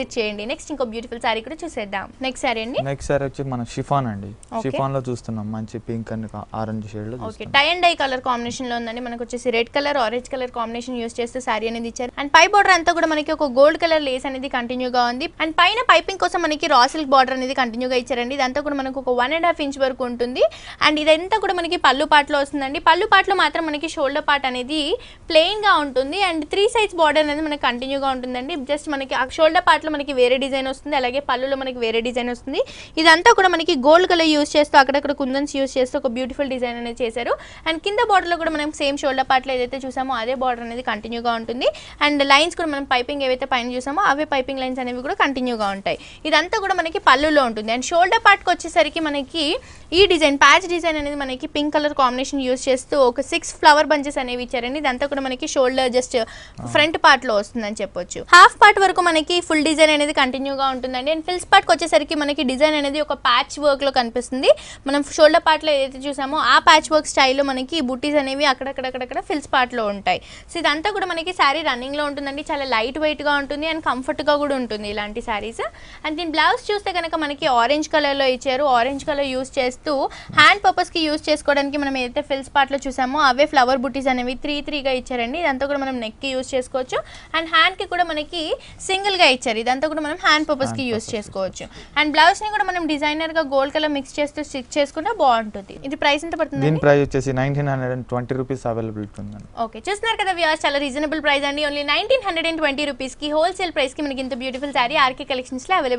చేయండి. నెక్స్ట్ ఇంకో బ్యూటిఫుల్ సారీ కూడా చూసేద్దాం. నెక్స్ట్ సారీ అండి. నెక్స్ట్ సారీ వచ్చి మన షిఫాన్ అండి. షిఫాన్ లో చూస్తున్నాం మంచి పింక్ అండ్ ఆరెంజ్ షేడ్ లో. Okay, tie and dye colour combination లో ఉందండి. మనకు వచ్చేసి red colour orange colour combination use చేస్తే సారీ అనేది ఇచ్చారు. అండ్ పై బార్డర్ అంతా కూడా మనకి ఒక గోల్డ్ కలర్ లేస్ అనేది కంటిన్యూగా ఉంది. అండ్ పైన పైపింగ్ కోసం మనకి రా సిల్క్ బార్డర్ అనేది కంటిన్యూగా ఇచ్చారండి. ఇదంతా కూడా మనకు ఒక 1.5 ఇంచ్ వరకు ఉంటుంది. అండ్ ఇదంతా కూడా మనకి పళ్ళు పాటలో వస్తుందండి. పళ్ళు పాటలో మాత్రం మనకి షోల్డర్ పార్ట్ అనేది ప్లెయిన్ గా ఉంటుంది. అండ్ 3 సైడ్స్ బార్డర్ అనేది మనకి కంటిన్యూగా ఉంటుందండి. జస్ట్ మనకి ఆ షోల్డర్ పార్ట్ లో మనకి వేరే డిజైన్ వస్తుంది, అలాగే పళ్ళులో మనకి వేరే డిజైన్ వస్తుంది. ఇదంతా కూడా మనకి గోల్డ్ కలర్ యూస్ చేస్తూ అక్కడక్కడ కుందన్స్ యూస్ చేస్తూ ఒక బ్యూటిఫుల్ డిజైన్ అనేది చేశారు. అండ్ కింద బార్డర్ లో కూడా మనం సేమ్ షోల్డర్ పార్ట్ లో ఏదైతే చూసామో అదే బార్డర్ అనేది కంటిన్యూగా ఉంటుంది. అండ్ లైన్స్ కూడా మనం పైపింగ్ ఏవైతే పైన చూసామో అవే పైపింగ్ లైన్స్ అనేవి కూడా కంటిన్యూగా ఉంటాయి. ఇదంతా కూడా మనకి పళ్ళులో ఉంటుంది. అండ్ షోల్డర్ పార్ట్ కి వచ్చేసరికి మనకి ఈ డిజైన్ ప్యాచ్ డిజైన్ అనేది మనకి పింక్ కలర్ కాంబినేషన్ యూస్ చేస్తూ ఒక 6 ఫ్లవర్ బంచెస్ అనేవి ఇచ్చారండి. ఇదంతా కూడా మనకి షోల్డర్ జస్ట్ ఫ్రంట్ పార్ట్ లో వస్తుందని చెప్పొచ్చు. హాఫ్ పార్ట్ వరకు మనకి ఫుల్ డిజైన్ అనేది కంటిన్యూగా ఉంటుందండి. అండ్ ఫిల్స్ పార్ట్ వచ్చేసరికి మనకి డిజైన్ అనేది ఒక ప్యాచ్ వర్క్ లో కనిపిస్తుంది. మనం షోల్డర్ పార్ట్ లో ఏదైతే చూసామో ఆ ప్యాచ్ వర్క్ స్టైల్లో మనకి బుటీస్ అనేవి అక్కడక్కడ ఫిల్స్ పార్ట్ లో ఉంటాయి. సో ఇదంతా కూడా మనకి శారీ రన్నింగ్ లో ఉంటుందండి. చాలా లైట్ వెయిట్ గా ఉంటుంది అండ్ కంఫర్ట్ గా కూడా ఉంటుంది ఇలాంటి శారీస్. అండ్ దీని బ్లౌజ్ చూస్తే కనుక మనకి ఆరెంజ్ కలర్ లో ఇచ్చారు. ఆరెంజ్ కలర్ యూస్ చేస్తూ హ్యాండ్ పర్పస్ కి యూస్ చేసుకోవడానికి మనం ఏదైతే ఫిల్స్ పార్ట్ లో చూసామో అవే ఫ్లవర్ బుటీస్ అనేవి 3 గా ఇచ్చారండి. ఇదంతా కూడా మనం నెక్ కి యూస్ చేసుకోవచ్చు. అండ్ హ్యాండ్ కి కూడా మనకి సింగిల్ గా ఇచ్చారు. ఇదంతా కూడా మనం హ్యాండ్ పర్పస్ కి యూస్ చేసుకోవచ్చు. అండ్ బ్లౌజ్ ని కూడా మనం డిజైనర్ గా గోల్డ్ కలర్ మిక్స్ చేస్తూ స్టిచ్ చేసుకుంటే బాగుంటుంది. ఇది ప్రైస్ ఎంత పడుతుంది? దీని ప్రైస్ వచ్చేసి 1920 రూపీస్ అవైలబిలిటీ ఉందండి. ఓకే, చూస్తున్నారు కదా వ్యూవర్స్, చాలా రీజనబుల్ ప్రైస్ అండి. ఓన్లీ 1920 రూపీస్ కి హోల్సేల్ ప్రైస్ కి మనకి ఇంత బ్యూటిఫుల్ సారీ ఆర్కే కలెక్షన్స్ లో అవైలబుల్.